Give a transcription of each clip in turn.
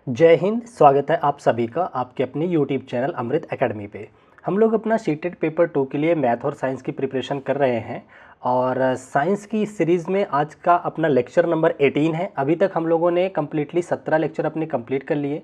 जय हिंद। स्वागत है आप सभी का आपके अपने यूट्यूब चैनल अमृत एकेडमी पे। हम लोग अपना सीटेट पेपर 2 के लिए मैथ और साइंस की प्रिपरेशन कर रहे हैं और साइंस की सीरीज़ में आज का अपना लेक्चर नंबर 18 है। अभी तक हम लोगों ने कम्प्लीटली 17 लेक्चर अपने कंप्लीट कर लिए।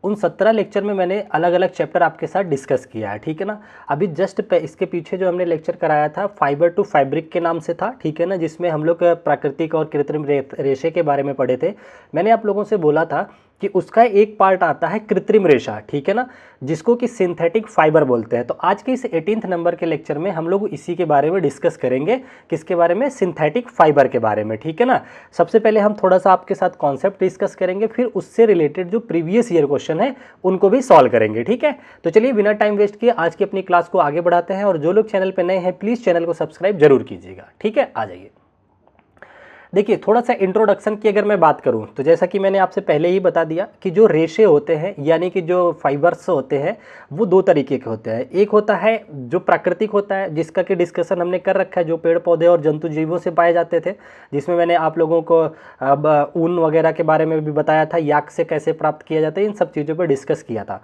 उन 17 लेक्चर में मैंने अलग अलग चैप्टर आपके साथ डिस्कस किया है, ठीक है ना। अभी जस्ट इसके पीछे जो हमने लेक्चर कराया था फाइबर टू फैब्रिक के नाम से था, ठीक है ना, जिसमें हम लोग प्राकृतिक और कृत्रिम रेशे के बारे में पढ़े थे। मैंने आप लोगों से बोला था कि उसका एक पार्ट आता है कृत्रिम रेशा, ठीक है ना, जिसको कि सिंथेटिक फाइबर बोलते हैं। तो आज के इस 18th नंबर के लेक्चर में हम लोग इसी के बारे में डिस्कस करेंगे। किसके बारे में? सिंथेटिक फाइबर के बारे में, ठीक है ना। सबसे पहले हम थोड़ा सा आपके साथ कॉन्सेप्ट डिस्कस करेंगे, फिर उससे रिलेटेड जो प्रीवियस ईयर क्वेश्चन है उनको भी सॉल्व करेंगे, ठीक है। तो चलिए बिना टाइम वेस्ट किए आज की अपनी क्लास को आगे बढ़ाते हैं। और जो लोग चैनल पर नए हैं प्लीज़ चैनल को सब्सक्राइब जरूर कीजिएगा, ठीक है। आ जाइए। देखिए, थोड़ा सा इंट्रोडक्शन की अगर मैं बात करूं तो जैसा कि मैंने आपसे पहले ही बता दिया कि जो रेशे होते हैं यानी कि जो फाइबर्स होते हैं वो दो तरीके के होते हैं। एक होता है जो प्राकृतिक होता है, जिसका कि डिस्कशन हमने कर रखा है, जो पेड़ पौधे और जंतु जीवों से पाए जाते थे, जिसमें मैंने आप लोगों को अब ऊन वगैरह के बारे में भी बताया था, याक से कैसे प्राप्त किया जाता है, इन सब चीज़ों पर डिस्कस किया था।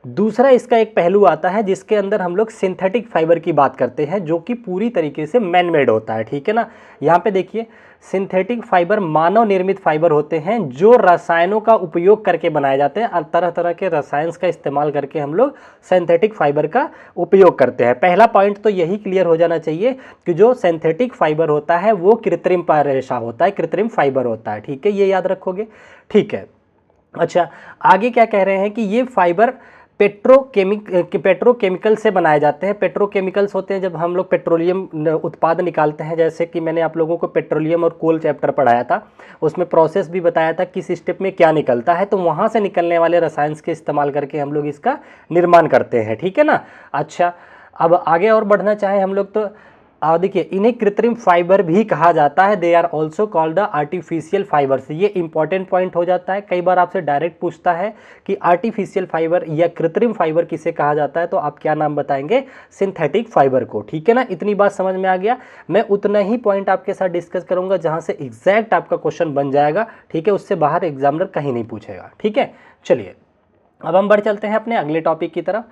दूसरा इसका एक पहलू आता है जिसके अंदर हम लोग सिंथेटिक फाइबर की बात करते हैं, जो कि पूरी तरीके से मैन मेड होता है, ठीक है ना। यहाँ पे देखिए, सिंथेटिक फाइबर मानव निर्मित फाइबर होते हैं जो रसायनों का उपयोग करके बनाए जाते हैं। तरह तरह के रसायन का इस्तेमाल करके हम लोग सिंथेटिक फाइबर का उपयोग करते हैं। पहला पॉइंट तो यही क्लियर हो जाना चाहिए कि जो सिंथेटिक फाइबर होता है वो कृत्रिम रेशा होता है, कृत्रिम फाइबर होता है, ठीक है, ये याद रखोगे, ठीक है। अच्छा, आगे क्या कह रहे हैं कि ये फाइबर पेट्रोकेमिकल से बनाए जाते हैं। पेट्रोकेमिकल्स होते हैं जब हम लोग पेट्रोलियम उत्पाद निकालते हैं, जैसे कि मैंने आप लोगों को पेट्रोलियम और कोल चैप्टर पढ़ाया था, उसमें प्रोसेस भी बताया था किस स्टेप में क्या निकलता है। तो वहाँ से निकलने वाले रसायन के इस्तेमाल करके हम लोग इसका निर्माण करते हैं, ठीक है ना। अच्छा, अब आगे और बढ़ना चाहे हम लोग तो देखिए, इन्हें कृत्रिम फाइबर भी कहा जाता है। They are also called the artificial fibres. ये इंपॉर्टेंट पॉइंट हो जाता है, कई बार आपसे डायरेक्ट पूछता है कि आर्टिफिशियल फाइबर या कृत्रिम फाइबर किसे कहा जाता है, तो आप क्या नाम बताएंगे? सिंथेटिक फाइबर को, ठीक है ना। इतनी बात समझ में आ गया। मैं उतना ही पॉइंट आपके साथ डिस्कस करूंगा जहां से एग्जैक्ट आपका क्वेश्चन बन जाएगा, ठीक है, उससे बाहर एग्जामिनर कहीं नहीं पूछेगा, ठीक है। चलिए अब हम बढ़ चलते हैं अपने अगले टॉपिक की तरफ,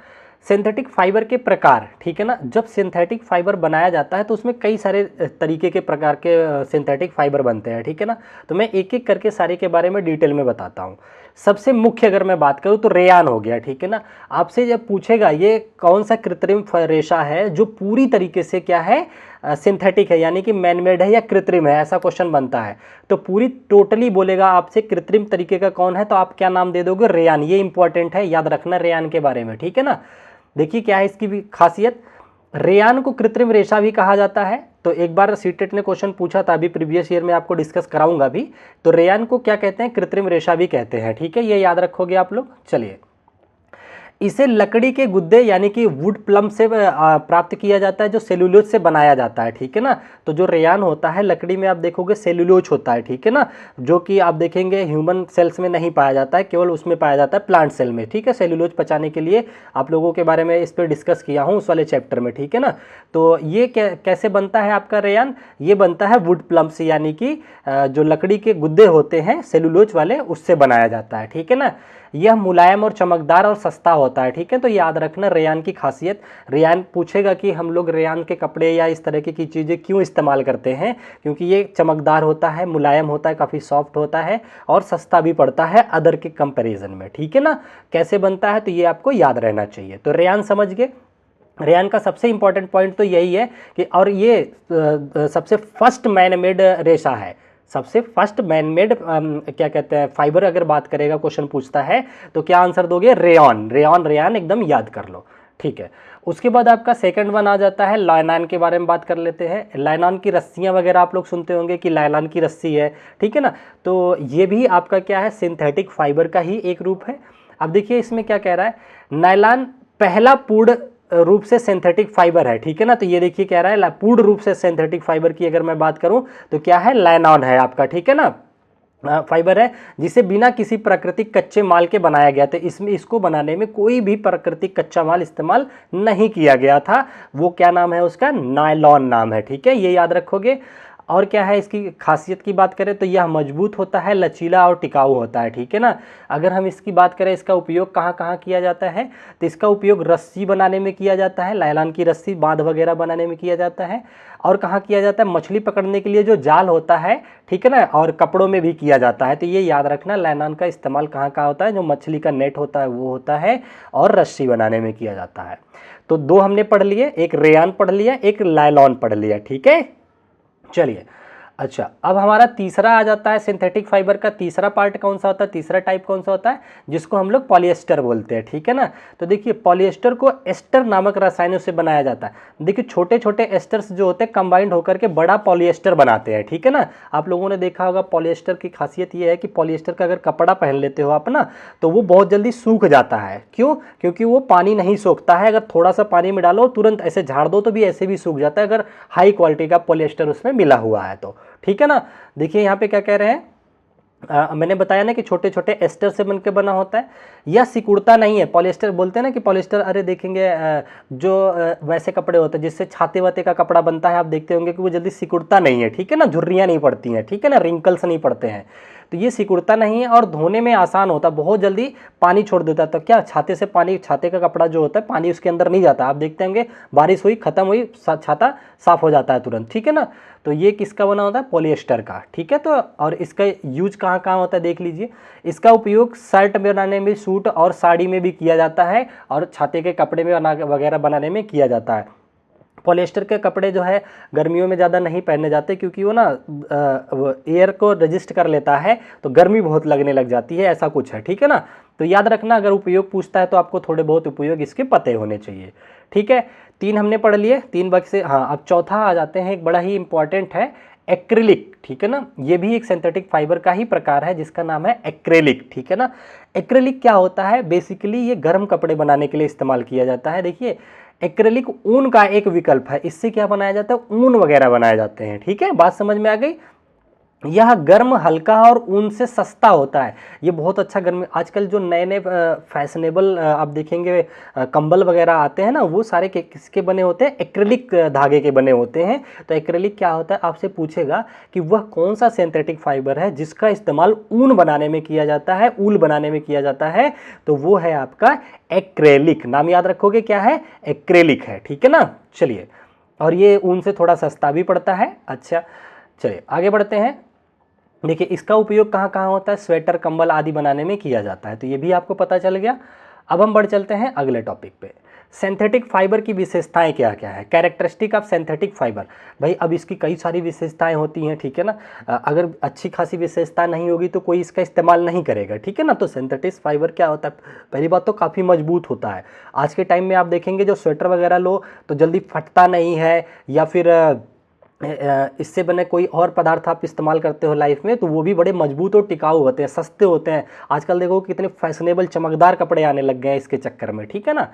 सिंथेटिक फाइबर के प्रकार, ठीक है ना। जब सिंथेटिक फाइबर बनाया जाता है तो उसमें कई सारे तरीके के प्रकार के सिंथेटिक फाइबर बनते हैं, ठीक है ना। तो मैं एक एक करके सारे के बारे में डिटेल में बताता हूँ। सबसे मुख्य अगर मैं बात करूँ तो रेयान हो गया, ठीक है ना। आपसे जब पूछेगा ये कौन सा कृत्रिम रेशा है जो पूरी तरीके से क्या है, सिंथेटिक है, यानी कि मैनमेड है या कृत्रिम है, ऐसा क्वेश्चन बनता है, तो पूरी टोटली बोलेगा आपसे कृत्रिम तरीके का कौन है, तो आप क्या नाम दे दोगे? रेयान। ये इंपॉर्टेंट है, याद रखना रेयान के बारे में, ठीक है ना। देखिए क्या है इसकी भी खासियत, रेयान को कृत्रिम रेशा भी कहा जाता है। तो एक बार सीटेट ने क्वेश्चन पूछा था, अभी प्रीवियस ईयर में आपको डिस्कस कराऊंगा भी, तो रेयान को क्या कहते हैं? कृत्रिम रेशा भी कहते हैं, ठीक है, ये याद रखोगे आप लोग। चलिए, इसे लकड़ी के गुद्दे यानी कि वुड प्लम से प्राप्त किया जाता है, जो सेलुलोज से बनाया जाता है, ठीक है ना। तो जो रेयान होता है लकड़ी में आप देखोगे सेलुलोज होता है, ठीक है ना, जो कि आप देखेंगे ह्यूमन सेल्स में नहीं पाया जाता है, केवल उसमें पाया जाता है प्लांट सेल में, ठीक है। सेलुलोज पचाने के लिए आप लोगों के बारे में इस पर डिस्कस किया हूँ उस वाले चैप्टर में, ठीक है ना। तो ये कैसे बनता है आपका रेयान? ये बनता है वुड प्लम से, यानी कि जो लकड़ी के गुद्दे होते हैं सेलुलोज वाले, उससे बनाया जाता है, ठीक है ना। यह मुलायम और चमकदार और सस्ता होता है, ठीक है। तो याद रखना रेयान की खासियत। रेयान पूछेगा कि हम लोग रेयान के कपड़े या इस तरह की चीज़ें क्यों इस्तेमाल करते हैं, क्योंकि ये चमकदार होता है, मुलायम होता है, काफ़ी सॉफ्ट होता है और सस्ता भी पड़ता है अदर के कंपैरिजन में, ठीक है ना। कैसे बनता है तो ये आपको याद रहना चाहिए। तो रेयान समझ गए। रेयान का सबसे इंपॉर्टेंट पॉइंट तो यही है कि, और ये सबसे फर्स्ट मैन मेड रेशा है, सबसे फर्स्ट मैनमेड क्या कहते हैं फाइबर। अगर बात करेगा, क्वेश्चन पूछता है तो क्या आंसर दोगे? रेयॉन। रेयॉन रेयान एकदम याद कर लो, ठीक है। उसके बाद आपका सेकंड वन आ जाता है, लाइनॉन के बारे में बात कर लेते हैं। लाइनॉन की रस्सियां वगैरह आप लोग सुनते होंगे कि लाइनॉन की रस्सी है, ठीक है ना। तो ये भी आपका क्या है? सिंथेटिक फाइबर का ही एक रूप है। अब देखिए इसमें क्या कह रहा है, नायलॉन पहला पूर्ण रूप से सिंथेटिक फाइबर है, ठीक है ना। तो ये देखिए कह रहा है पूर्ण रूप से सिंथेटिक फाइबर की अगर मैं बात करूं तो क्या है? लाइनॉन है आपका, ठीक है ना। फाइबर है जिसे बिना किसी प्राकृतिक कच्चे माल के बनाया गया था। इसमें इसको बनाने में कोई भी प्राकृतिक कच्चा माल इस्तेमाल नहीं किया गया था। वो क्या नाम है उसका? नायलॉन नाम है, ठीक है, ये याद रखोगे। और क्या है इसकी खासियत की बात करें तो यह मजबूत होता है, लचीला और टिकाऊ होता है, ठीक है ना। अगर हम इसकी बात करें इसका उपयोग कहाँ कहाँ किया जाता है, तो इसका उपयोग रस्सी बनाने में किया जाता है, नायलॉन की रस्सी, बांध वगैरह बनाने में किया जाता है। और कहाँ किया जाता है, मछली पकड़ने के लिए जो जाल होता है, ठीक है ना, और कपड़ों में भी किया जाता है। तो ये याद रखना, नायलॉन का इस्तेमाल कहाँ कहाँ होता है, जो मछली का नेट होता है वो होता है, और रस्सी बनाने में किया जाता है। तो दो हमने पढ़ लिए, एक रेयान पढ़ लिया, एक नायलॉन पढ़ लिया, ठीक है। चलिए, अच्छा अब हमारा तीसरा आ जाता है, सिंथेटिक फाइबर का तीसरा पार्ट कौन सा होता है, तीसरा टाइप कौन सा होता है, जिसको हम लोग पॉलिएस्टर बोलते हैं, ठीक है ना। तो देखिए पॉलिएस्टर को एस्टर नामक रसायनों से बनाया जाता है। देखिए छोटे छोटे एस्टर्स जो होते हैं कंबाइंड होकर के बड़ा पॉलिएस्टर बनाते हैं, ठीक है ना। आप लोगों ने देखा होगा पॉलिएस्टर की खासियत ये है कि पॉलिएस्टर का अगर कपड़ा पहन लेते हो आप ना, तो वो बहुत जल्दी सूख जाता है। क्यों? क्योंकि वो पानी नहीं सोखता है। अगर थोड़ा सा पानी में डालो तुरंत ऐसे झाड़ दो तो भी ऐसे भी सूख जाता है, अगर हाई क्वालिटी का पॉलिएस्टर उसमें मिला हुआ है तो, ठीक है ना। देखिए यहाँ पे क्या कह रहे हैं, मैंने बताया ना कि छोटे छोटे एस्टर से बनकर बना होता है। यह सिकुड़ता नहीं है। पॉलिएस्टर बोलते हैं ना कि पॉलिएस्टर, अरे देखेंगे जो वैसे कपड़े होते हैं जिससे छाते वाते का कपड़ा बनता है, आप देखते होंगे कि वो जल्दी सिकुड़ता नहीं है, ठीक है ना, झुर्रियाँ नहीं पड़ती हैं, ठीक है ना, रिंकल्स नहीं पड़ते हैं। तो ये सिकुड़ता नहीं है और धोने में आसान होता है, बहुत जल्दी पानी छोड़ देता है। तो क्या छाते से पानी, छाते का कपड़ा जो होता है पानी उसके अंदर नहीं जाता। आप देखते होंगे बारिश हुई खत्म हुई छाता साफ हो जाता है तुरंत, ठीक है ना। तो ये किसका बना होता है, पॉलिएस्टर का, ठीक है। तो और इसका यूज कहाँ कहाँ होता है देख लीजिए। इसका उपयोग शर्ट बनाने में, सूट और साड़ी में भी किया जाता है, और छाते के कपड़े में वगैरह बनाने में किया जाता है। पॉलिएस्टर के कपड़े जो है गर्मियों में ज़्यादा नहीं पहने जाते, क्योंकि वो ना एयर को रजिस्ट कर लेता है, तो गर्मी बहुत लगने लग जाती है, ऐसा कुछ है, ठीक है ना। तो याद रखना, अगर उपयोग पूछता है तो आपको थोड़े बहुत उपयोग इसके पते होने चाहिए, ठीक है। तीन हमने पढ़ लिए, तीन बाकी से। हाँ, अब चौथा आ जाते हैं, एक बड़ा ही इंपॉर्टेंट है, एक्रिलिक, ठीक है ना। ये भी एक सिंथेटिक फाइबर का ही प्रकार है जिसका नाम है एक्रेलिक, ठीक है ना। एक्रेलिक क्या होता है, बेसिकली ये गर्म कपड़े बनाने के लिए इस्तेमाल किया जाता है। देखिए एक्रेलिक ऊन का एक विकल्प है, इससे क्या बनाया जाता है, ऊन वगैरह बनाए जाते हैं, ठीक है। बात समझ में आ गई। यह गर्म, हल्का और ऊन से सस्ता होता है। ये बहुत अच्छा गर्म, आजकल जो नए नए फैशनेबल आप देखेंगे कंबल वगैरह आते हैं ना, वो सारे किसके बने होते हैं, एक्रेलिक धागे के बने होते हैं। तो एक्रेलिक क्या होता है, आपसे पूछेगा कि वह कौन सा सिंथेटिक फाइबर है जिसका इस्तेमाल ऊन बनाने में किया जाता है, ऊल बनाने में किया जाता है, तो वो है आपका एक्रेलिक। नाम याद रखोगे क्या है, एक्रेलिक है, ठीक है ना। चलिए, और ये ऊन से थोड़ा सस्ता भी पड़ता है। अच्छा चलिए आगे बढ़ते हैं। देखिए इसका उपयोग कहाँ कहाँ होता है, स्वेटर, कंबल आदि बनाने में किया जाता है, तो ये भी आपको पता चल गया। अब हम बढ़ चलते हैं अगले टॉपिक पे। सिंथेटिक फाइबर की विशेषताएं क्या क्या है, कैरेक्टरिस्टिक ऑफ सिंथेटिक फाइबर। भाई अब इसकी कई सारी विशेषताएं होती हैं, ठीक है ना। अगर अच्छी खासी विशेषता नहीं होगी तो कोई इसका इस्तेमाल नहीं करेगा, ठीक है ना। तो सिंथेटिक फाइबर क्या होता है, पहली बात तो काफ़ी मजबूत होता है। आज के टाइम में आप देखेंगे जो स्वेटर वगैरह लो तो जल्दी फटता नहीं है, या फिर इससे बने कोई और पदार्थ आप इस्तेमाल करते हो लाइफ में तो वो भी बड़े मजबूत और टिकाऊ होते हैं, सस्ते होते हैं। आजकल देखो कितने फैशनेबल चमकदार कपड़े आने लग गए हैं इसके चक्कर में, ठीक है ना।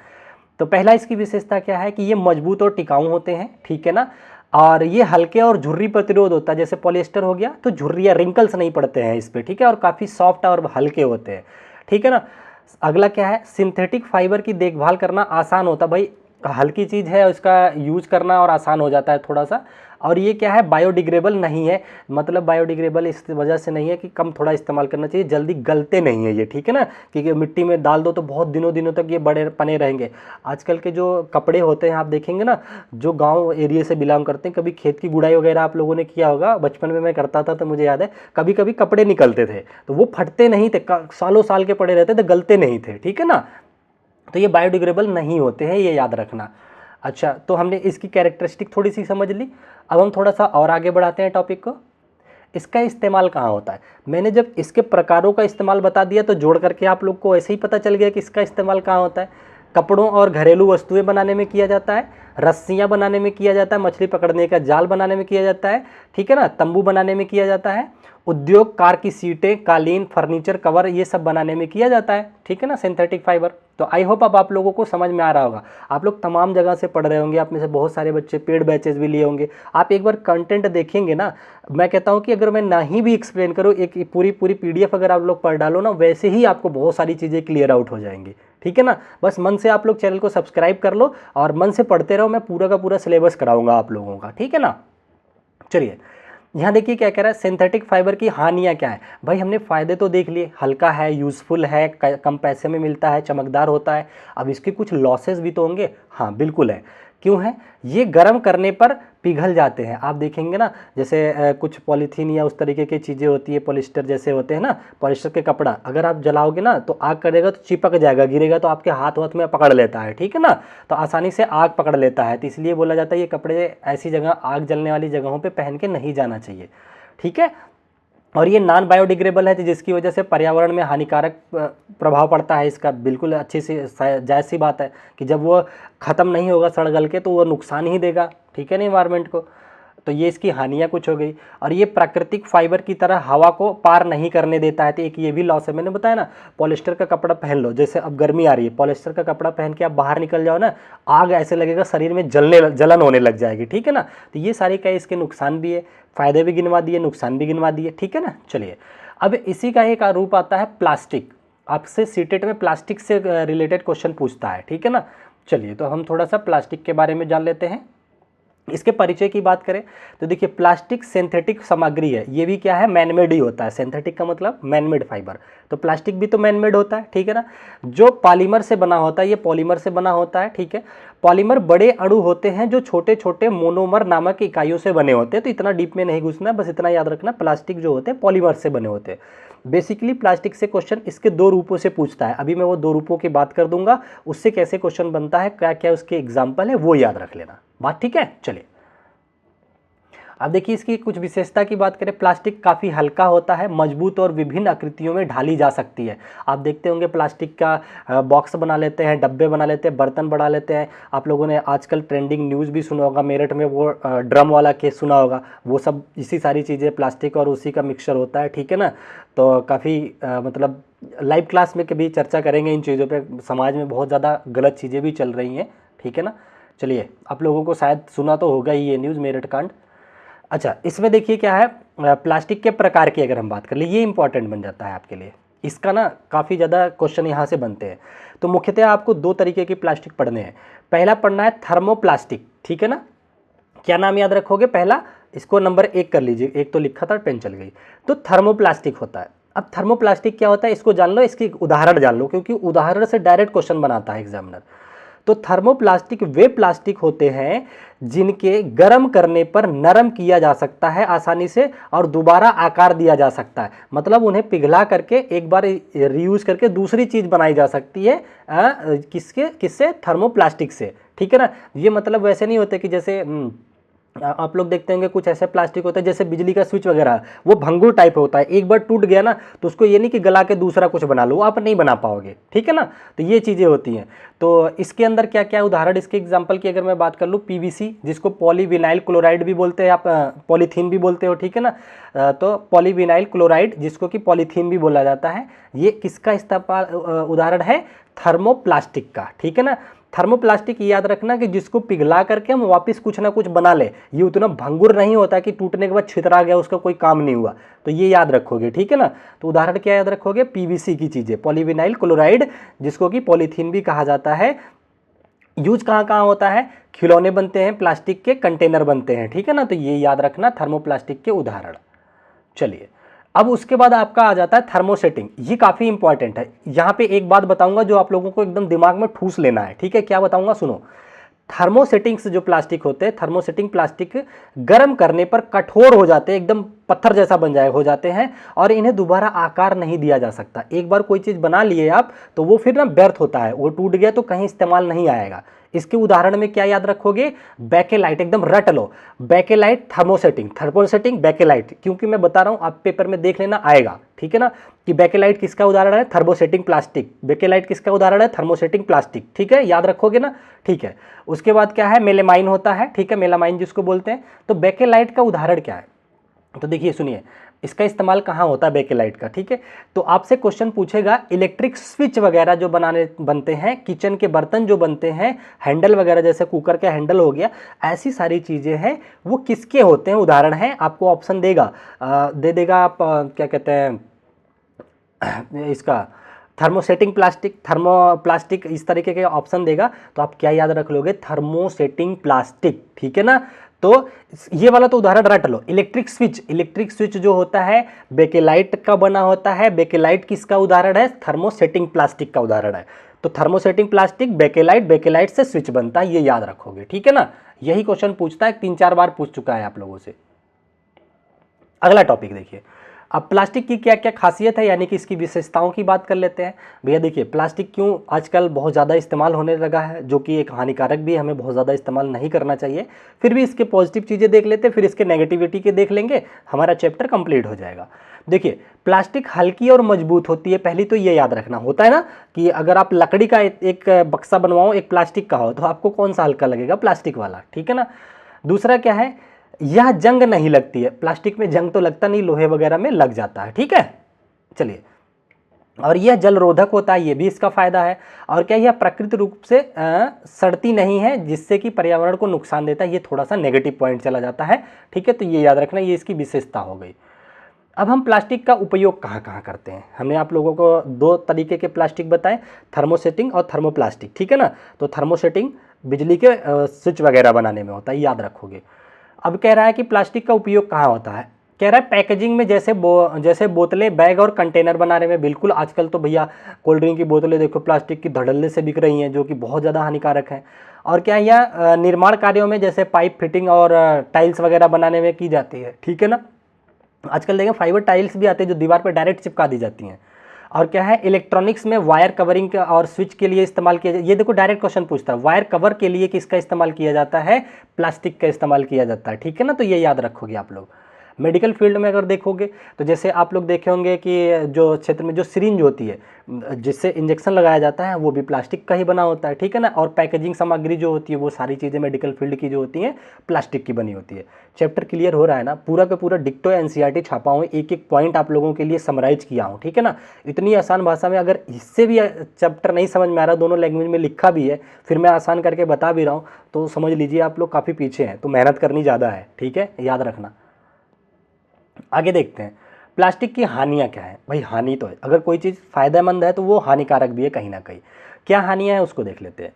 तो पहला इसकी विशेषता क्या है कि ये मजबूत और टिकाऊ होते हैं, ठीक है ना। और ये हल्के और झुर्री प्रतिरोध होता है, जैसे पॉलिएस्टर हो गया तो झुर्री या रिंकल्स नहीं पड़ते हैं इस पर, ठीक है। और काफ़ी सॉफ्ट और हल्के होते हैं, ठीक है ना। अगला क्या है, सिंथेटिक फाइबर की देखभाल करना आसान होता है। भाई हल्की चीज़ है, उसका यूज करना और आसान हो जाता है थोड़ा सा। और ये क्या है, बायोडिग्रेडेबल नहीं है। मतलब बायोडिग्रेडेबल इस वजह से नहीं है कि कम थोड़ा इस्तेमाल करना चाहिए, जल्दी गलते नहीं है ये, ठीक है ना। क्योंकि मिट्टी में डाल दो तो बहुत दिनों दिनों तक ये बड़े पने रहेंगे। आजकल के जो कपड़े होते हैं आप देखेंगे ना, जो गांव एरिया से बिलोंग करते हैं, कभी खेत की गुड़ाई वगैरह आप लोगों ने किया होगा, बचपन में मैं करता था तो मुझे याद है कभी कभी कपड़े निकलते थे तो वो फटते नहीं थे, सालों साल के पड़े रहते थे, गलते नहीं थे, ठीक है ना। तो ये बायोडिग्रेडेबल नहीं होते हैं, ये याद रखना। अच्छा, तो हमने इसकी कैरेक्टरिस्टिक थोड़ी सी समझ ली। अब हम थोड़ा सा और आगे बढ़ाते हैं टॉपिक को। इसका इस्तेमाल कहाँ होता है, मैंने जब इसके प्रकारों का इस्तेमाल बता दिया तो जोड़ करके आप लोग को ऐसे ही पता चल गया कि इसका इस्तेमाल कहाँ होता है। कपड़ों और घरेलू वस्तुएं बनाने में किया जाता है, रस्सियाँ बनाने में किया जाता है, मछली पकड़ने का जाल बनाने में किया जाता है, ठीक है ना, तंबू बनाने में किया जाता है, उद्योग, कार की सीटें, कालीन, फर्नीचर, कवर, ये सब बनाने में किया जाता है, ठीक है ना, सिंथेटिक फाइबर। तो आई होप अब आप लोगों को समझ में आ रहा होगा। आप लोग तमाम जगह से पढ़ रहे होंगे, आप में से बहुत सारे बच्चे पेड बैचेस भी लिए होंगे। आप एक बार कंटेंट देखेंगे ना, मैं कहता हूँ कि अगर मैं ना ही भी एक्सप्लेन करूँ, एक पूरी पूरी पीडीएफ अगर आप लोग पढ़ डालो ना, वैसे ही आपको बहुत सारी चीज़ें क्लियर आउट हो जाएंगी, ठीक है ना। बस मन से आप लोग चैनल को सब्सक्राइब कर लो और मन से पढ़ते रहो, मैं पूरा का पूरा सिलेबस कराऊंगा आप लोगों का, ठीक है ना। चलिए यहाँ देखिए क्या कह रहा है, सिंथेटिक फाइबर की हानियाँ क्या है। भाई हमने फ़ायदे तो देख लिए, हल्का है, यूज़फुल है, कम पैसे में मिलता है, चमकदार होता है। अब इसके कुछ लॉसेस भी तो होंगे। हाँ बिल्कुल है। क्यों है? ये गर्म करने पर पिघल जाते हैं। आप देखेंगे ना, जैसे कुछ पॉलीथीन या उस तरीके की चीज़ें होती है, पॉलिस्टर जैसे होते हैं ना, पॉलिस्टर के कपड़ा अगर आप जलाओगे ना तो आग करेगा तो चिपक जाएगा, गिरेगा तो आपके हाथ वाथ में पकड़ लेता है, ठीक है ना, तो आसानी से आग पकड़ लेता है। तो इसलिए बोला जाता है ये कपड़े ऐसी जगह, आग जलने वाली जगहों पर पहन के नहीं जाना चाहिए, ठीक है। और ये नॉन बायोडिग्रेडेबल है, तो जिसकी वजह से पर्यावरण में हानिकारक प्रभाव पड़ता है इसका। बिल्कुल अच्छी सी जायज़ सी बात है कि जब वो ख़त्म नहीं होगा सड़ गल के तो वो नुकसान ही देगा, ठीक है ना, इन्वायरमेंट को। तो ये इसकी हानियाँ कुछ हो गई। और ये प्राकृतिक फाइबर की तरह हवा को पार नहीं करने देता है, तो एक ये भी लॉस है। मैंने बताया ना, पॉलिस्टर का कपड़ा पहन लो, जैसे अब गर्मी आ रही है, पॉलिस्टर का कपड़ा पहन के आप बाहर निकल जाओ ना, आग ऐसे लगेगा शरीर में जलन होने लग जाएगी, ठीक है ना। तो ये सारे क्या इसके नुकसान भी है, फ़ायदे भी गिनवा दिए, नुकसान भी गिनवा दिए, ठीक है ना। चलिए अब इसी का एक रूप आता है प्लास्टिक। आपसे सीटेट में प्लास्टिक से रिलेटेड क्वेश्चन पूछता है, ठीक है ना। चलिए तो हम थोड़ा सा प्लास्टिक के बारे में जान लेते हैं। इसके परिचय की बात करें तो देखिए, प्लास्टिक सिंथेटिक सामग्री है। ये भी क्या है, मैनमेड ही होता है। सिंथेटिक का मतलब मैनमेड फाइबर, तो प्लास्टिक भी तो मैनमेड होता है, ठीक है ना। जो पॉलीमर से बना होता है, ये पॉलीमर से बना होता है, ठीक है। पॉलीमर बड़े अणु होते हैं जो छोटे छोटे मोनोमर नामक इकाइयों से बने होते हैं। तो इतना डीप में नहीं घुसना, बस इतना याद रखना, प्लास्टिक जो होते हैं पॉलीमर से बने होते हैं। बेसिकली प्लास्टिक से क्वेश्चन इसके दो रूपों से पूछता है। अभी मैं वो दो रूपों की बात कर दूंगा, उससे कैसे क्वेश्चन बनता है, क्या क्या उसके एग्जाम्पल है, वो याद रख लेना, बात ठीक है। चलिए अब देखिए इसकी कुछ विशेषता की बात करें। प्लास्टिक काफ़ी हल्का होता है, मजबूत और विभिन्न आकृतियों में ढाली जा सकती है। आप देखते होंगे प्लास्टिक का बॉक्स बना लेते हैं, डब्बे बना लेते हैं, बर्तन बना लेते हैं। आप लोगों ने आजकल ट्रेंडिंग न्यूज़ भी सुना होगा, मेरठ में वो ड्रम वाला केस सुना होगा। वो सब इसी सारी चीज़ें प्लास्टिक और उसी का मिक्सचर होता है, ठीक है ना। तो काफ़ी मतलब लाइव क्लास में कभी चर्चा करेंगे इन चीज़ों पर। समाज में बहुत ज़्यादा गलत चीज़ें भी चल रही हैं, ठीक है ना। चलिए आप लोगों को शायद सुना तो होगा ही ये न्यूज़, मेरठ कांड। अच्छा, इसमें देखिए क्या है, प्लास्टिक के प्रकार की अगर हम बात कर ले, ये इंपॉर्टेंट बन जाता है आपके लिए। इसका ना काफ़ी ज़्यादा क्वेश्चन यहाँ से बनते हैं। तो मुख्यतः आपको दो तरीके की प्लास्टिक पढ़ने हैं। पहला पढ़ना है थर्मोप्लास्टिक, ठीक है ना। क्या नाम याद रखोगे? पहला, इसको नंबर 1 कर लीजिए, एक तो लिखा था, पेन चल गई। तो थर्मोप्लास्टिक होता है। अब थर्मोप्लास्टिक क्या होता है इसको जान लो, इसकी उदाहरण जान लो, क्योंकि उदाहरण से डायरेक्ट क्वेश्चन बनाता है एग्जामिनर। तो थर्मोप्लास्टिक वे प्लास्टिक होते हैं जिनके गर्म करने पर नरम किया जा सकता है आसानी से और दोबारा आकार दिया जा सकता है। मतलब उन्हें पिघला करके एक बार रीयूज करके दूसरी चीज़ बनाई जा सकती है। किससे? थर्मोप्लास्टिक से, ठीक है ना। ये मतलब वैसे नहीं होते कि जैसे आप लोग देखते होंगे कुछ ऐसे प्लास्टिक होता है जैसे बिजली का स्विच वगैरह, वो भंगुर टाइप होता है, एक बार टूट गया ना तो उसको ये नहीं कि गला के दूसरा कुछ बना लो, आप नहीं बना पाओगे, ठीक है ना। तो ये चीज़ें होती हैं। तो इसके अंदर क्या क्या उदाहरण, इसके एग्जांपल की अगर मैं बात कर लूँ, पीवीसी जिसको पॉलीविनाइल क्लोराइड भी बोलते हैं, आप पॉलीथीन भी बोलते हो, ठीक है ना। तो पॉलीविनाइल क्लोराइड जिसको कि पॉलीथीन भी बोला जाता है, ये किसका इस्तेमाल उदाहरण है? थर्मोप्लास्टिक का, ठीक है ना। थर्मोप्लास्टिक याद रखना कि जिसको पिघला करके हम वापस कुछ ना कुछ बना ले, ये उतना भंगुर नहीं होता कि टूटने के बाद छितरा गया, उसका कोई काम नहीं हुआ। तो ये याद रखोगे, ठीक है ना। तो उदाहरण क्या याद रखोगे? पीवीसी की चीज़ें, पॉलीविनाइल क्लोराइड जिसको कि पॉलीथीन भी कहा जाता है। यूज कहाँ कहाँ होता है? खिलौने बनते हैं, प्लास्टिक के कंटेनर बनते हैं, ठीक है ना। तो ये याद रखना थर्मोप्लास्टिक के उदाहरण। चलिए अब उसके बाद आपका आ जाता है थर्मोसेटिंग। ये काफ़ी इंपॉर्टेंट है। यहाँ पे एक बात बताऊंगा जो आप लोगों को एकदम दिमाग में ठूस लेना है, ठीक है। क्या बताऊंगा? सुनो। थर्मोसेटिंग्स जो प्लास्टिक होते हैं, थर्मोसेटिंग प्लास्टिक गर्म करने पर कठोर हो जाते हैं, एकदम पत्थर जैसा बन जाए हो जाते हैं, और इन्हें दोबारा आकार नहीं दिया जा सकता। एक बार कोई चीज़ बना लिए आप तो वो फिर ना व्यर्थ होता है, वो टूट गया तो कहीं इस्तेमाल नहीं आएगा। इसके उदाहरण में क्या याद रखोगे? बेकेलाइट, एकदम रट लो। बेकेलाइट थर्मोसेटिंग, थर्मोसेटिंग बेकेलाइट, क्योंकि मैं बता रहा हूं आप पेपर में देख लेना आएगा, ठीक है ना। कि बेकेलाइट किसका उदाहरण है? Thermosetting plastic. बेकेलाइट किसका उदाहरण है? थर्मोसेटिंग प्लास्टिक, ठीक है, याद रखोगे ना, ठीक है। उसके बाद क्या है? मेलामाइन होता है, ठीक है, मेलामाइन जिसको बोलते हैं। तो बेकेलाइट का उदाहरण क्या है? तो देखिए सुनिए, इसका इस्तेमाल कहाँ होता है बेकेलाइट का, ठीक है। तो आपसे क्वेश्चन पूछेगा इलेक्ट्रिक स्विच वगैरह जो बनते हैं, किचन के बर्तन जो बनते हैं, हैंडल वगैरह जैसे कुकर का हैंडल हो गया, ऐसी सारी चीज़ें हैं, वो किसके होते हैं? उदाहरण है, आपको ऑप्शन देगा, दे देगा आप क्या कहते हैं इसका, थर्मोसेटिंग प्लास्टिक, थर्मोप्लास्टिक, इस तरीके के ऑप्शन देगा। तो आप क्या याद रख लोगे? थर्मोसेटिंग प्लास्टिक, ठीक है ना। तो ये वाला तो उदाहरण रट लो। इलेक्ट्रिक स्विच जो होता है बेकेलाइट का बना होता है। बेकेलाइट किसका उदाहरण है? थर्मोसेटिंग प्लास्टिक का उदाहरण है। तो थर्मोसेटिंग प्लास्टिक, बेकेलाइट से स्विच बनता है, ये याद रखोगे, ठीक है ना। यही क्वेश्चन पूछता है, 3-4 बार पूछ चुका है आप लोगों से। अगला टॉपिक देखिए, अब प्लास्टिक की क्या क्या खासियत है, यानी कि इसकी विशेषताओं की बात कर लेते हैं। भैया देखिए, प्लास्टिक क्यों आजकल बहुत ज़्यादा इस्तेमाल होने लगा है, जो कि एक हानिकारक भी है, हमें बहुत ज़्यादा इस्तेमाल नहीं करना चाहिए। फिर भी इसके पॉजिटिव चीज़ें देख लेते हैं, फिर इसके नेगेटिविटी के देख लेंगे, हमारा चैप्टर कंप्लीट हो जाएगा। देखिए, प्लास्टिक हल्की और मजबूत होती है, पहली तो ये याद रखना होता है ना कि अगर आप लकड़ी का एक बक्सा बनवाओ, एक प्लास्टिक का हो, तो आपको कौन सा हल्का लगेगा? प्लास्टिक वाला, ठीक है ना। दूसरा क्या है, यह जंग नहीं लगती है। प्लास्टिक में जंग तो लगता नहीं, लोहे वगैरह में लग जाता है, ठीक है। चलिए, और यह जल रोधक होता है, ये भी इसका फायदा है। और क्या यह प्राकृतिक रूप से सड़ती नहीं है, जिससे कि पर्यावरण को नुकसान देता है, ये थोड़ा सा नेगेटिव पॉइंट चला जाता है, ठीक है। तो ये याद रखना, ये इसकी विशेषता हो गई। अब हम प्लास्टिक का उपयोग कहाँ कहाँ करते हैं। हमने आप लोगों को 2 तरीके के प्लास्टिक बताए, थर्मोसेटिंग और थर्मोप्लास्टिक, ठीक है ना। तो थर्मोसेटिंग बिजली के स्विच वगैरह बनाने में होता है, याद रखोगे। अब कह रहा है कि प्लास्टिक का उपयोग कहाँ होता है, कह रहा है पैकेजिंग में, जैसे बोतलें, बैग और कंटेनर बनाने में। बिल्कुल, आजकल तो भैया कोल्ड ड्रिंक की बोतलें देखो प्लास्टिक की धड़ल्ले से बिक रही हैं, जो कि बहुत ज़्यादा हानिकारक है। और क्या यह निर्माण कार्यों में, जैसे पाइप फिटिंग और टाइल्स वगैरह बनाने में की जाती है, ठीक है ना। आजकल देखें फाइबर टाइल्स भी आते हैं जो दीवार पर डायरेक्ट चिपका दी जाती हैं। और क्या है, इलेक्ट्रॉनिक्स में वायर कवरिंग का और स्विच के लिए इस्तेमाल किया जाए। ये देखो डायरेक्ट क्वेश्चन पूछता है, वायर कवर के लिए किसका इस्तेमाल किया जाता है? प्लास्टिक का इस्तेमाल किया जाता है, ठीक है ना। तो ये याद रखोगे आप लोग। मेडिकल फील्ड में अगर देखोगे तो जैसे आप लोग देखे होंगे कि जो क्षेत्र में जो सिरिंज होती है, जिससे इंजेक्शन लगाया जाता है, वो भी प्लास्टिक का ही बना होता है, ठीक है ना। और पैकेजिंग सामग्री जो होती है, वो सारी चीज़ें मेडिकल फील्ड की जो होती हैं प्लास्टिक की बनी होती है। चैप्टर क्लियर हो रहा है ना? पूरा का पूरा डिक्टो एनसीईआरटी छापा हूँ, एक एक पॉइंट आप लोगों के लिए समराइज किया हूँ, ठीक है ना। इतनी आसान भाषा में, अगर इससे भी चैप्टर नहीं समझ में आ रहा, दोनों लैंग्वेज में लिखा भी है, फिर मैं आसान करके बता भी रहा हूँ, तो समझ लीजिए आप लोग काफ़ी पीछे हैं, तो मेहनत करनी ज़्यादा है, ठीक है, याद रखना। आगे देखते हैं, प्लास्टिक की हानियाँ क्या है। भाई हानि तो है, अगर कोई चीज़ फ़ायदेमंद है तो वो हानिकारक भी है कहीं ना कहीं। क्या हानियाँ हैं उसको देख लेते हैं।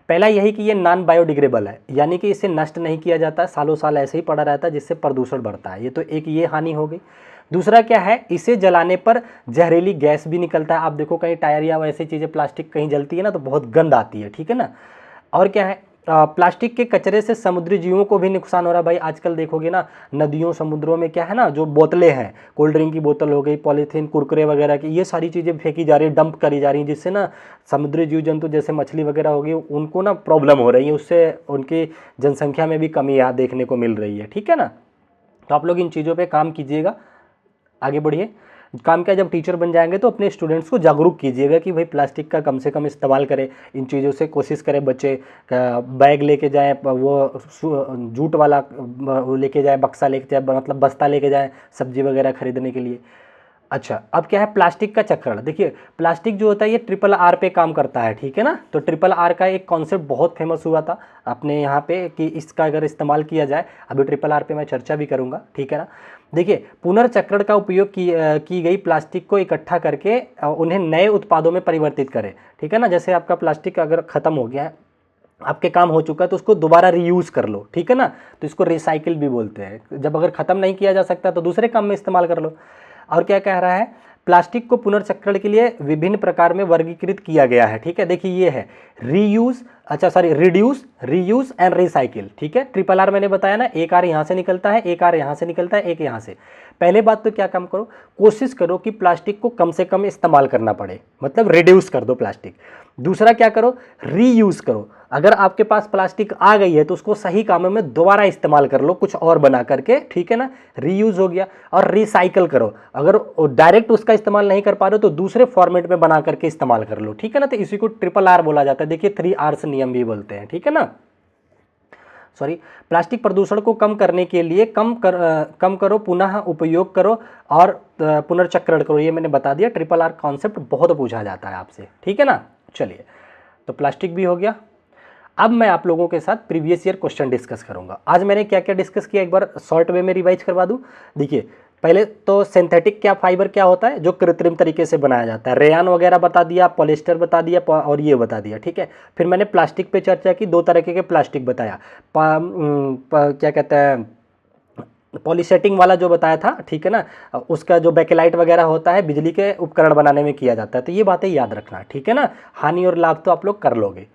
पहला यही कि ये नॉन बायोडिग्रेडेबल है, यानी कि इसे नष्ट नहीं किया जाता, सालों साल ऐसे ही पड़ा रहता है, जिससे प्रदूषण बढ़ता है। ये तो एक ये हानि हो गई। दूसरा क्या है, इसे जलाने पर जहरीली गैस भी निकलता है। आप देखो कहीं टायर या वैसी चीज़ें प्लास्टिक कहीं जलती है ना, तो बहुत गंध आती है, ठीक है ना। और क्या है, प्लास्टिक के कचरे से समुद्री जीवों को भी नुकसान हो रहा है। भाई आजकल देखोगे ना, नदियों समुद्रों में क्या है ना, जो बोतलें हैं, कोल्ड ड्रिंक की बोतल हो गई, पॉलीथीन, कुरकुरे वगैरह की, ये सारी चीज़ें फेंकी जा रही है, डंप करी जा रही हैं, जिससे ना समुद्री जीव जंतु जैसे मछली वगैरह होगी, उनको ना प्रॉब्लम हो रही है, उससे उनकी जनसंख्या में भी कमी यहाँ देखने को मिल रही है, ठीक है ना। तो आप लोग इन चीज़ों पर काम कीजिएगा, आगे बढ़िए। काम क्या, जब टीचर बन जाएंगे तो अपने स्टूडेंट्स को जागरूक कीजिएगा कि भाई प्लास्टिक का कम से कम इस्तेमाल करें, इन चीज़ों से कोशिश करें बच्चे। बैग लेके जाएं, वो जूट वाला वो लेके जाएं, बक्सा लेके जाएं, मतलब बस्ता लेके जाएं सब्जी वगैरह खरीदने के लिए। अच्छा, अब क्या है, प्लास्टिक का चक्रण। देखिए प्लास्टिक जो होता है ये RRR पे काम करता है, ठीक है ना। तो RRR का एक कॉन्सेप्ट बहुत फेमस हुआ था अपने यहाँ पे कि इसका अगर इस्तेमाल किया जाए, अभी RRR पे मैं चर्चा भी करूँगा, ठीक है ना। देखिए, पुनर्चक्रण का उपयोग की गई प्लास्टिक को इकट्ठा करके उन्हें नए उत्पादों में परिवर्तित करें, ठीक है ना। जैसे आपका प्लास्टिक अगर ख़त्म हो गया है, आपके काम हो चुका है, तो उसको दोबारा रीयूज़ कर लो, ठीक है ना। तो इसको रिसाइकिल भी बोलते हैं। जब अगर ख़त्म नहीं किया जा सकता तो दूसरे काम में इस्तेमाल कर लो। और क्या कह रहा है, प्लास्टिक को पुनर्चक्रण के लिए विभिन्न प्रकार में वर्गीकृत किया गया है, ठीक है। देखिए ये है रीयूज, अच्छा sorry, reduce, reuse and recycle, ठीक है। RRR मैंने बताया ना, एक आर यहाँ से निकलता है, एक आर यहाँ से निकलता है, एक यहाँ से। पहले बात तो क्या काम करो, कोशिश करो कि प्लास्टिक को कम से कम इस्तेमाल करना पड़े, मतलब रिड्यूस कर दो प्लास्टिक। दूसरा क्या करो, रीयूज़ करो। अगर आपके पास प्लास्टिक आ गई है तो उसको सही कामों में दोबारा इस्तेमाल कर लो, कुछ और बना करके, ठीक है ना। रीयूज़ हो गया। और रिसाइकल करो, अगर डायरेक्ट उसका इस्तेमाल नहीं कर पा रहे हो तो दूसरे फॉर्मेट में बना करके इस्तेमाल कर लो, ठीक है ना। तो इसी को RRR बोला जाता है। देखिए 3 R's नियम भी बोलते हैं, ठीक है ना। सॉरी, प्लास्टिक प्रदूषण को कम करने के लिए कम करो, पुनः उपयोग करो और पुनर्चक्रण करो। ये मैंने बता दिया, RRR कॉन्सेप्ट बहुत पूछा जाता है आपसे, ठीक है ना। चलिए, तो प्लास्टिक भी हो गया। अब मैं आप लोगों के साथ प्रीवियस ईयर क्वेश्चन डिस्कस करूंगा। आज मैंने क्या क्या डिस्कस किया एक बार शॉर्ट वे में रिवाइज करवा दूं। देखिए पहले तो सिंथेटिक क्या फाइबर क्या होता है, जो कृत्रिम तरीके से बनाया जाता है, रेयान वगैरह बता दिया, पॉलिएस्टर बता दिया और ये बता दिया, ठीक है। फिर मैंने प्लास्टिक पे चर्चा की, दो तरीके के प्लास्टिक बताया, क्या कहते हैं, पॉलीसेटिंग वाला जो बताया था, ठीक है ना, उसका जो बैकेलाइट वगैरह होता है बिजली के उपकरण बनाने में किया जाता है। तो ये बातें याद रखना, ठीक है ना, हानि और लाभ तो आप लोग कर लोगे।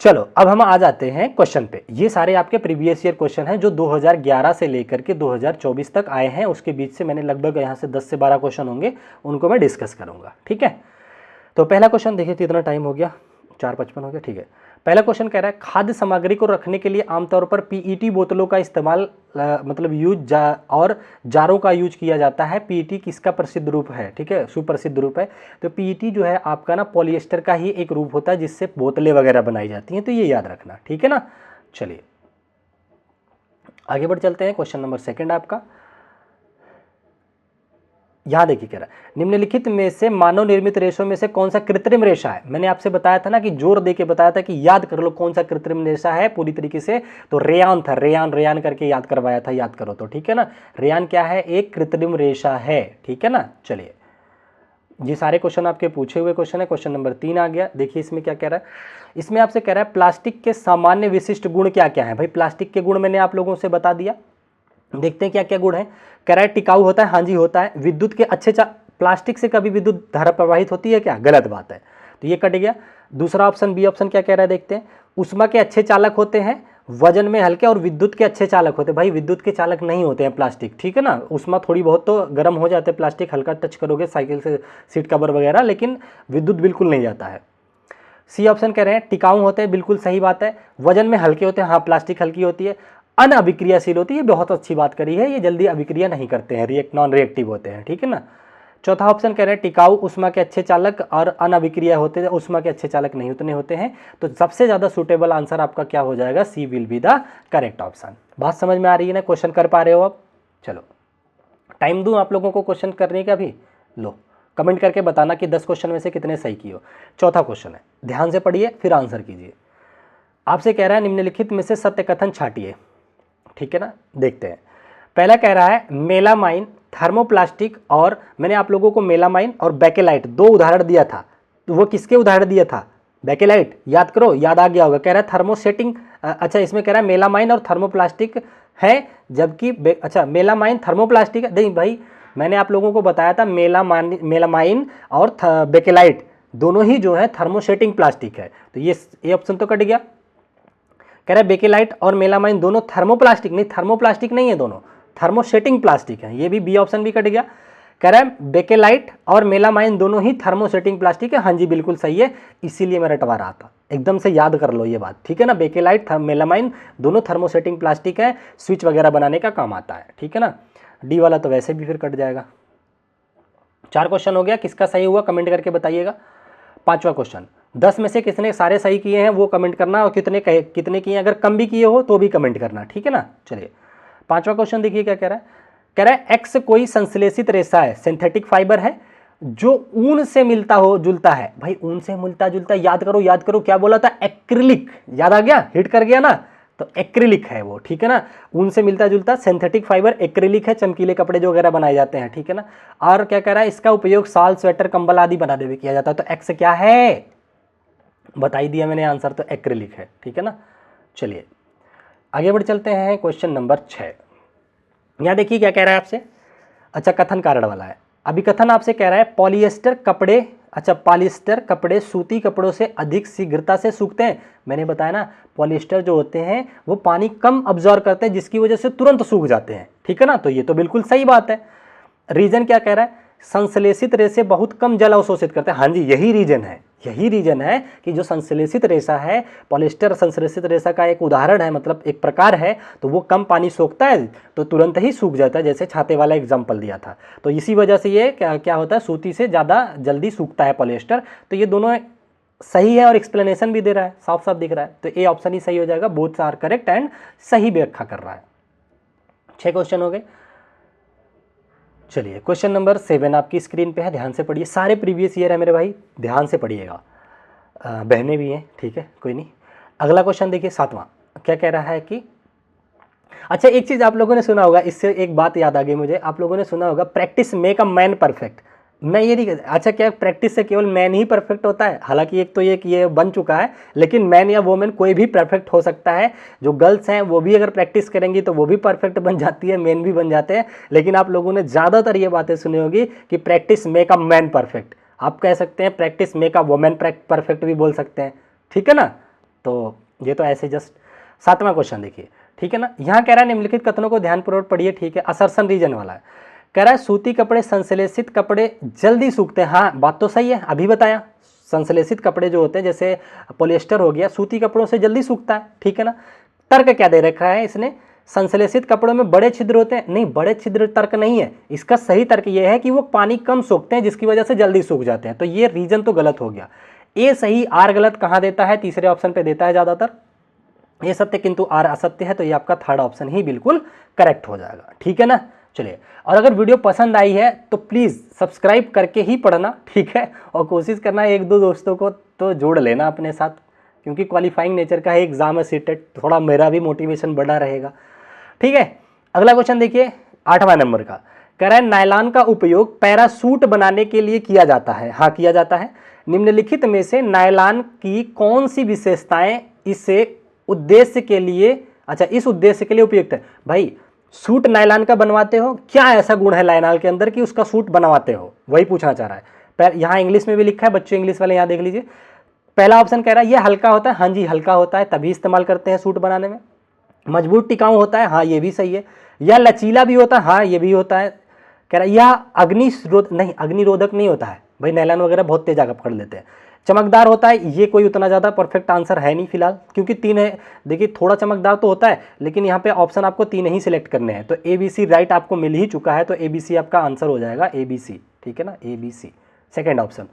चलो अब हम आ जाते हैं क्वेश्चन पे। ये सारे आपके प्रीवियस ईयर क्वेश्चन हैं जो 2011 से लेकर के 2024 तक आए हैं, उसके बीच से मैंने लगभग यहाँ से 10 से 12 क्वेश्चन होंगे, उनको मैं डिस्कस करूंगा, ठीक है। तो पहला क्वेश्चन देखिए, कितना टाइम हो गया, 4:55 हो गया, ठीक है। पहला क्वेश्चन कह रहा है खाद्य सामग्री को रखने के लिए आमतौर पर पीईटी बोतलों का इस्तेमाल मतलब और जारों का यूज किया जाता है। पीईटी किसका प्रसिद्ध रूप है, ठीक है, सुप्रसिद्ध रूप है। तो पीईटी जो है आपका ना पॉलिएस्टर का ही एक रूप होता है जिससे बोतलें वगैरह बनाई जाती हैं, तो ये याद रखना, ठीक है ना। चलिए आगे बढ़ चलते हैं। क्वेश्चन नंबर सेकंड आपका, यहाँ देखिए कह रहा है निम्नलिखित में से मानव निर्मित रेशों में से कौन सा कृत्रिम रेशा है। मैंने आपसे बताया था ना कि जोर दे के बताया था कि याद कर लो कौन सा कृत्रिम रेशा है पूरी तरीके से, तो रेयान था, रेयान करके याद करवाया था, याद करो तो, ठीक है ना। रेयान क्या है, एक कृत्रिम रेशा है, ठीक है ना। चलिए ये सारे क्वेश्चन आपके पूछे हुए क्वेश्चन है। क्वेश्चन नंबर 3 आ गया, देखिए इसमें क्या कह रहा है। इसमें आपसे कह रहा है प्लास्टिक के सामान्य विशिष्ट गुण क्या क्या है। भाई प्लास्टिक के गुण मैंने आप लोगों से बता दिया, देखते हैं क्या क्या गुण है। कह रहा है टिकाऊ होता है, हाँ जी होता है। विद्युत के अच्छे प्लास्टिक से कभी विद्युत धारा प्रवाहित होती है क्या, गलत बात है, तो ये कट गया। दूसरा ऑप्शन बी ऑप्शन क्या कह रहा है, देखते हैं। उष्मा के अच्छे चालक होते हैं, वजन में हल्के, और विद्युत के अच्छे चालक होते हैं। भाई विद्युत के चालक नहीं होते हैं प्लास्टिक, ठीक है ना। उष्मा थोड़ी बहुत तो गर्म हो जाते हैं, प्लास्टिक हल्का टच करोगे साइकिल से सीट कवर वगैरह, लेकिन विद्युत बिल्कुल नहीं जाता है। सी ऑप्शन कह रहे हैं टिकाऊ होते हैं, बिल्कुल सही बात है। वजन में हल्के होते हैं, हाँ प्लास्टिक हल्की होती है। अनअभिक्रियाशील होती है, बहुत अच्छी बात करी है, ये जल्दी अभिक्रिया नहीं करते हैं, नॉन रिएक्टिव होते हैं, ठीक है ना। चौथा ऑप्शन कह रहे हैं टिकाऊ, उष्मा के अच्छे चालक और अनअभिक्रिया होते हैं, उष्मा के अच्छे चालक नहीं उतने होते हैं। तो सबसे ज्यादा सुटेबल आंसर आपका क्या हो जाएगा, C will be the correct option. बात समझ में आ रही है ना, क्वेश्चन कर पा रहे हो अब। चलो टाइम दूं आप लोगों को क्वेश्चन करने का भी, लो कमेंट करके बताना कि 10 क्वेश्चन में से कितने सही किए हो। चौथा क्वेश्चन है, ध्यान से पढ़िए फिर आंसर कीजिए। आपसे कह रहा है निम्नलिखित में से सत्य कथन छाटिए, ठीक है ना। देखते हैं, पहला कह रहा है मेलामाइन, थर्मोप्लास्टिक, और मैंने आप लोगों को मेलामाइन और बैकेलाइट दो उदाहरण दिया था, तो वो किसके उदाहरण दिया था, बैकेलाइट, याद करो, याद आ गया होगा। कह रहा है थर्मोसेटिंग, अच्छा इसमें कह रहा है मेलामाइन और थर्मोप्लास्टिक है, जबकि अच्छा मेलामाइन थर्मोप्लास्टिक है, नहीं भाई मैंने आप लोगों को बताया था मेलामाइन और बैकेलाइट दोनों ही जो है थर्मोसेटिंग प्लास्टिक है, तो ये ऑप्शन तो कट गया। कह रहा है बेकेलाइट और मेलामाइन दोनों थर्मोप्लास्टिक, नहीं थर्मोप्लास्टिक नहीं है, दोनों थर्मोसेटिंग प्लास्टिक है, ये भी बी ऑप्शन भी कट गया। कह रहा है बेकेलाइट और मेलामाइन दोनों ही थर्मोसेटिंग प्लास्टिक है, हाँ जी बिल्कुल सही है, इसीलिए मैं रटवा रहा था, एकदम से याद कर लो ये बात, ठीक है ना। बेकेलाइट मेलामाइन दोनों थर्मोसेटिंग प्लास्टिक है, स्विच वगैरह बनाने का काम आता है, ठीक है ना। डी वाला तो वैसे भी फिर कट जाएगा। 4 क्वेश्चन हो गया, किसका सही हुआ कमेंट करके बताइएगा। 5वां क्वेश्चन, 10 में से किसने सारे सही किए हैं वो कमेंट करना, और कितने किए, अगर कम भी किए हो तो भी कमेंट करना, ठीक है ना। चलिए 5वां क्वेश्चन देखिए क्या कह रहा है। कह रहा है एक्स कोई संश्लेषित रेशा है, सिंथेटिक फाइबर है जो ऊन से मिलता हो जुलता है। भाई ऊन से मिलता जुलता, याद करो क्या बोला था, एक्रिलिक, याद आ गया, हिट कर गया ना, तो एक्रिलिक है वो, ठीक है ना। ऊन से मिलता जुलता सिंथेटिक फाइबर एक्रिलिक है, चमकीले कपड़े जो वगैरह बनाए जाते हैं, ठीक है ना। और क्या कह रहा है, इसका उपयोग शाल, स्वेटर, कंबल आदि बनाने में किया जाता है। तो एक्स क्या है, बता ही दिया मैंने आंसर, तो एक्रिलिक है, ठीक है ना। चलिए आगे बढ़ चलते हैं, क्वेश्चन नंबर 6। यहाँ देखिए क्या कह रहा है आपसे, अच्छा कथन कारण वाला है। अभी कथन आपसे कह रहा है पॉलिएस्टर कपड़े, अच्छा पॉलिएस्टर कपड़े सूती कपड़ों से अधिक शीघ्रता से सूखते हैं। मैंने बताया ना पॉलिएस्टर जो होते हैं वो पानी कम अब्जॉर्ब करते हैं, जिसकी वजह से तुरंत सूख जाते हैं, ठीक है ना। तो ये तो बिल्कुल सही बात है। रीजन क्या कह रहा है, संश्लेषित रेशे बहुत कम जल अवशोषित करते हैं। हाँ जी यही रीजन है कि जो संश्लेषित रेशा है, पॉलिएस्टर संश्लेषित रेशा का एक उदाहरण है, मतलब एक प्रकार है, तो वो कम पानी सोखता है तो तुरंत ही सूख जाता है, जैसे छाते वाला एग्जांपल दिया था। तो इसी वजह से ये क्या होता है, सूती से ज़्यादा जल्दी सूखता है पॉलिएस्टर। तो ये दोनों सही है और एक्सप्लेनेशन भी दे रहा है, साफ साफ दिख रहा है, तो ए ऑप्शन ही सही हो जाएगा, बोथ आर करेक्ट एंड सही व्याख्या कर रहा है। 6 क्वेश्चन हो गए। चलिए क्वेश्चन नंबर 7 आपकी स्क्रीन पे है, ध्यान से पढ़िए, सारे प्रीवियस ईयर है मेरे भाई, ध्यान से पढ़िएगा, बहनें भी हैं, ठीक है कोई नहीं। अगला क्वेश्चन देखिए 7वां, क्या कह रहा है कि अच्छा, एक चीज़ आप लोगों ने सुना होगा, इससे एक बात याद आ गई मुझे, आप लोगों ने सुना होगा practice make a man perfect. मैं ये नहीं कहता, अच्छा क्या प्रैक्टिस से केवल मैन ही परफेक्ट होता है? हालांकि एक तो ये बन चुका है, लेकिन मैन या वोमेन कोई भी परफेक्ट हो सकता है। जो गर्ल्स हैं वो भी अगर प्रैक्टिस करेंगी तो वो भी परफेक्ट बन जाती है, मैन भी बन जाते हैं। लेकिन आप लोगों ने ज़्यादातर ये बातें सुनी होगी कि practice make a man perfect. आप कह सकते हैं practice make a women perfect भी बोल सकते हैं, ठीक है ना। तो ये तो ऐसे जस्ट। 7वां क्वेश्चन देखिए, ठीक है ना। यहाँ कह रहा है निम्नलिखित कथनों को ध्यानपूर्वक पढ़िए, ठीक है। असर्शन रीजन वाला है, कह रहा है सूती कपड़े, संश्लेषित कपड़े जल्दी सूखते हैं। हाँ, बात तो सही है, अभी बताया। संश्लेषित कपड़े जो होते हैं जैसे पॉलिएस्टर हो गया, सूती कपड़ों से जल्दी सूखता है, ठीक है ना। तर्क क्या दे रखा है इसने, संश्लेषित कपड़ों में बड़े छिद्र होते हैं। नहीं, बड़े छिद्र तर्क नहीं है इसका। सही तर्क यह है कि वो पानी कम सोखते हैं जिसकी वजह से जल्दी सूख जाते हैं। तो ये रीजन तो गलत हो गया। ए सही, आर गलत। कहाँ देता है? तीसरे ऑप्शन पे देता है ज़्यादातर। ये सत्य किंतु आर असत्य है, तो ये आपका थर्ड ऑप्शन ही बिल्कुल करेक्ट हो जाएगा, ठीक है ना। चलिए, और अगर वीडियो पसंद आई है तो प्लीज़ सब्सक्राइब करके ही पढ़ना, ठीक है। और कोशिश करना एक दो दोस्तों को तो जोड़ लेना अपने साथ, क्योंकि क्वालिफाइंग नेचर का एग्जाम है सीटेट, थोड़ा मेरा भी मोटिवेशन बढ़ा रहेगा, ठीक है। अगला क्वेश्चन देखिए, 8वां नंबर का, कह रहा है नायलॉन का उपयोग पैरासूट बनाने के लिए किया जाता है। हाँ, किया जाता है। निम्नलिखित में से नायलॉन की कौन सी विशेषताएं इसे उद्देश्य के लिए, अच्छा इस उद्देश्य के लिए उपयुक्त है? भाई सूट नायलॉन का बनवाते हो, क्या ऐसा गुण है नायलॉन के अंदर कि उसका सूट बनवाते हो? वही पूछना चाह रहा है। यहाँ इंग्लिश में भी लिखा है, बच्चों इंग्लिश वाले यहाँ देख लीजिए। पहला ऑप्शन कह रहा है ये हल्का होता है। हाँ जी, हल्का होता है, तभी इस्तेमाल करते हैं सूट बनाने में। मजबूत टिकाऊ होता है। हाँ, ये भी सही है। या लचीला भी होता है। हाँ, ये भी होता है। कह रहा है यह अग्निरोधक नहीं होता है। भाई नायलॉन वगैरह बहुत तेज आग पकड़ लेते हैं। चमकदार होता है, ये कोई उतना ज़्यादा परफेक्ट आंसर है नहीं फिलहाल, क्योंकि 3 है। देखिए थोड़ा चमकदार तो होता है, लेकिन यहाँ पे ऑप्शन आपको 3 ही सिलेक्ट करने हैं। तो ABC राइट आपको मिल ही चुका है, तो ABC आपका आंसर हो जाएगा, ABC, ठीक है ना, ABC सेकेंड ऑप्शन।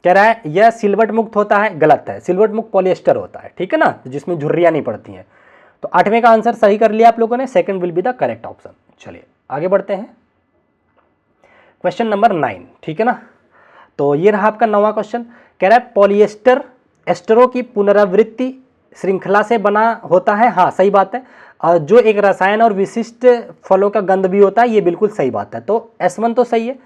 कह रहा है यह सिलवट मुक्त होता है, गलत है। सिलवट मुक्त पॉलिएस्टर होता है, ठीक है ना, जिसमें झुर्रियाँ नहीं पड़ती हैं। तो 8वें का आंसर सही कर लिया आप लोगों ने, second will be the correct option. चलिए आगे बढ़ते हैं, क्वेश्चन नंबर 9, ठीक है ना। तो ये रहा आपका 9वां क्वेश्चन। कह रहा है पॉलिएस्टर एस्टरों की पुनरावृत्ति श्रृंखला से बना होता है। हाँ, सही बात है। और जो एक रसायन और विशिष्ट फलों का गंध भी होता है, ये बिल्कुल सही बात है। तो S1 तो सही है,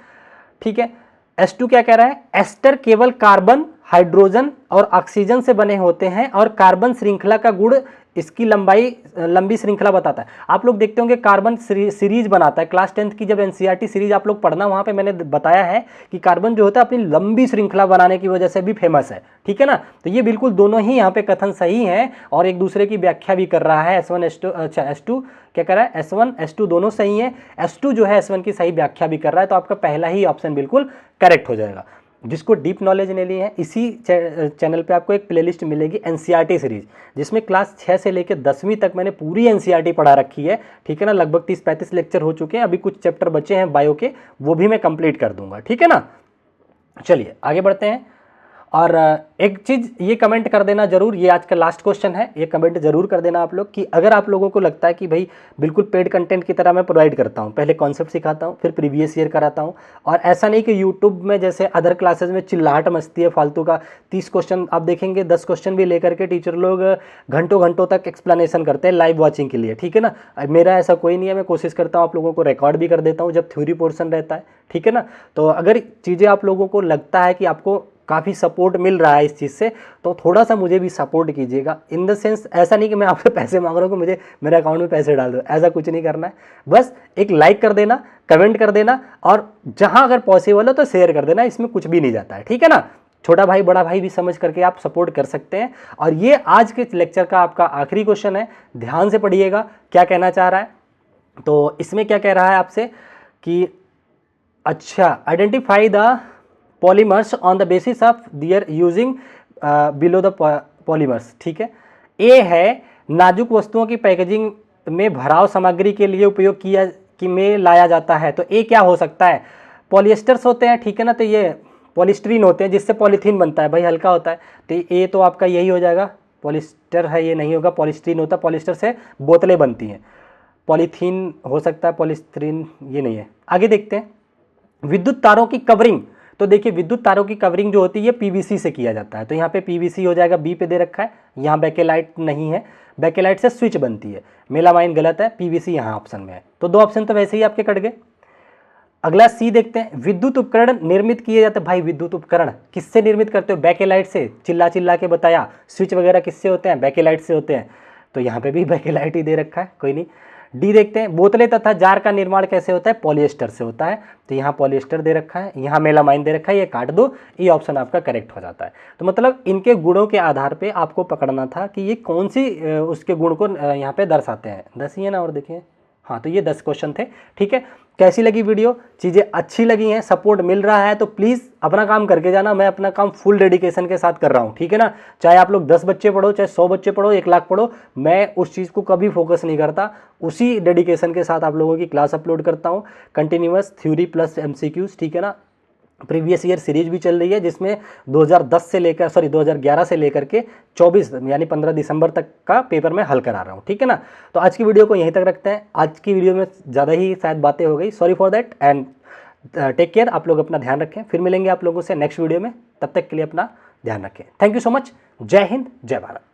ठीक है। S2 क्या कह रहा है, एस्टर केवल कार्बन, हाइड्रोजन और ऑक्सीजन से बने होते हैं और कार्बन श्रृंखला का गुण इसकी लंबी श्रृंखला बताता है। आप लोग देखते होंगे कार्बन सीरीज बनाता है। क्लास 10th की जब NCERT सीरीज आप लोग पढ़ना, वहाँ पे मैंने बताया है कि कार्बन जो होता है अपनी लंबी श्रृंखला बनाने की वजह से भी फेमस है, ठीक है ना। तो ये बिल्कुल दोनों ही यहाँ पे कथन सही हैं और एक दूसरे की व्याख्या भी कर रहा है। S1 S2, अच्छा S2 क्या कर रहा है, S1 S2 दोनों सही हैं। S2 जो है S1 की सही व्याख्या भी कर रहा है। तो आपका पहला ही ऑप्शन बिल्कुल करेक्ट हो जाएगा। जिसको डीप नॉलेज लेनी है, इसी चैनल पे आपको एक प्लेलिस्ट मिलेगी NCERT सीरीज, जिसमें क्लास 6 से लेकर 10वीं तक मैंने पूरी NCERT पढ़ा रखी है, ठीक है ना। लगभग 30-35 लेक्चर हो चुके हैं, अभी कुछ चैप्टर बचे हैं बायो के, वो भी मैं कंप्लीट कर दूंगा, ठीक है ना। चलिए आगे बढ़ते हैं। और एक चीज़ ये कमेंट कर देना जरूर, ये आज का लास्ट क्वेश्चन है, ये कमेंट जरूर कर देना आप लोग कि अगर आप लोगों को लगता है कि भाई बिल्कुल पेड कंटेंट की तरह मैं प्रोवाइड करता हूँ, पहले कॉन्सेप्ट सिखाता हूँ फिर प्रीवियस ईयर कराता हूँ, और ऐसा नहीं कि यूट्यूब में जैसे अदर क्लासेज में चिल्लाहट मचती है फालतू का। 30 क्वेश्चन आप देखेंगे, 10 क्वेश्चन भी लेकर के टीचर लोग घंटों घंटों तक एक्सप्लेनेशन करते हैं लाइव वॉचिंग के लिए, ठीक है ना। मेरा ऐसा कोई नहीं है, मैं कोशिश करता हूँ आप लोगों को रिकॉर्ड भी कर देता हूँ जब थ्योरी पोर्शन रहता है, ठीक है ना। तो अगर चीज़ें आप लोगों को लगता है कि आपको काफ़ी सपोर्ट मिल रहा है इस चीज़ से, तो थोड़ा सा मुझे भी सपोर्ट कीजिएगा। इन द सेंस ऐसा नहीं कि मैं आपसे पैसे मांग रहा हूँ कि मुझे मेरे अकाउंट में पैसे डाल दो, ऐसा कुछ नहीं करना है। बस एक लाइक कर देना, कमेंट कर देना, और जहाँ अगर पॉसिबल हो तो शेयर कर देना, इसमें कुछ भी नहीं जाता है, ठीक है ना। छोटा भाई बड़ा भाई भी समझ करके आप सपोर्ट कर सकते हैं। और ये आज के लेक्चर का आपका आखिरी क्वेश्चन है, ध्यान से पढ़िएगा क्या कहना चाह रहा है। तो इसमें क्या कह रहा है आपसे कि अच्छा, identify the polymers on the basis of their using below the polymers, ठीक है। ए है नाजुक वस्तुओं की पैकेजिंग में भराव सामग्री के लिए उपयोग किया कि में लाया जाता है। तो ए क्या हो सकता है, पॉलिएस्टर्स होते हैं, ठीक है ना। तो ये पॉलिस्टीरीन होते हैं जिससे पॉलीथीन बनता है, भाई हल्का होता है। तो ए तो आपका यही हो जाएगा, पॉलिस्टर है ये नहीं होगा, पॉलिस्टीरीन होता है, पॉलिस्टर से बोतलें बनती हैं। पॉलीथीन हो सकता है, पॉलिस्टीरीन ये नहीं है। आगे देखते हैं, विद्युत तारों की कवरिंग, तो देखिए विद्युत तारों की कवरिंग जो होती है पीवीसी से किया जाता है, तो यहाँ पे पीवीसी हो जाएगा, बी पे दे रखा है। यहाँ बैकेलाइट नहीं है, बैकेलाइट से स्विच बनती है, मेलामाइन गलत है, पीवीसी यहाँ ऑप्शन में है। तो 2 ऑप्शन तो वैसे ही आपके कट गए। अगला सी देखते हैं, विद्युत उपकरण निर्मित किए जाते हैं। भाई विद्युत उपकरण किससे निर्मित करते हो? बैकेलाइट से। चिल्ला चिल्ला के बताया, स्विच वगैरह किससे होते हैं? बैकेलाइट से होते हैं, तो यहाँ पे भी बैकेलाइट ही दे रखा है, कोई नहीं। डी देखते हैं, बोतलें तथा जार का निर्माण कैसे होता है? पॉलिएस्टर से होता है, तो यहाँ पॉलिएस्टर दे रखा है, यहाँ मेलामाइन दे रखा है, ये काट दो, ये ऑप्शन आपका करेक्ट हो जाता है। तो मतलब इनके गुणों के आधार पे आपको पकड़ना था कि ये कौन सी उसके गुण को यहाँ पे दर्शाते हैं। 10 ही है ना, और देखिए हाँ, तो ये 10 क्वेश्चन थे। ठीक है, कैसी लगी वीडियो? चीज़ें अच्छी लगी हैं, सपोर्ट मिल रहा है तो प्लीज़ अपना काम करके जाना। मैं अपना काम फुल डेडिकेशन के साथ कर रहा हूँ, ठीक है ना। चाहे आप लोग 10 बच्चे पढ़ो, चाहे 100 बच्चे पढ़ो, 1 लाख पढ़ो, मैं उस चीज़ को कभी फोकस नहीं करता। उसी डेडिकेशन के साथ आप लोगों की क्लास अपलोड करता हूँ, कंटिन्यूअस थ्योरी प्लस MCQs, ठीक है ना। प्रीवियस ईयर सीरीज भी चल रही है जिसमें 2011 से लेकर के 24 यानी 15 दिसंबर तक का पेपर मैं हल करा रहा हूँ, ठीक है ना। तो आज की वीडियो को यहीं तक रखते हैं। आज की वीडियो में ज़्यादा ही शायद बातें हो गई, sorry for that, and take care. आप लोग अपना ध्यान रखें, फिर मिलेंगे आप लोगों से नेक्स्ट वीडियो में, तब तक के लिए अपना ध्यान रखें। Thank you so much. जय हिंद, जय भारत।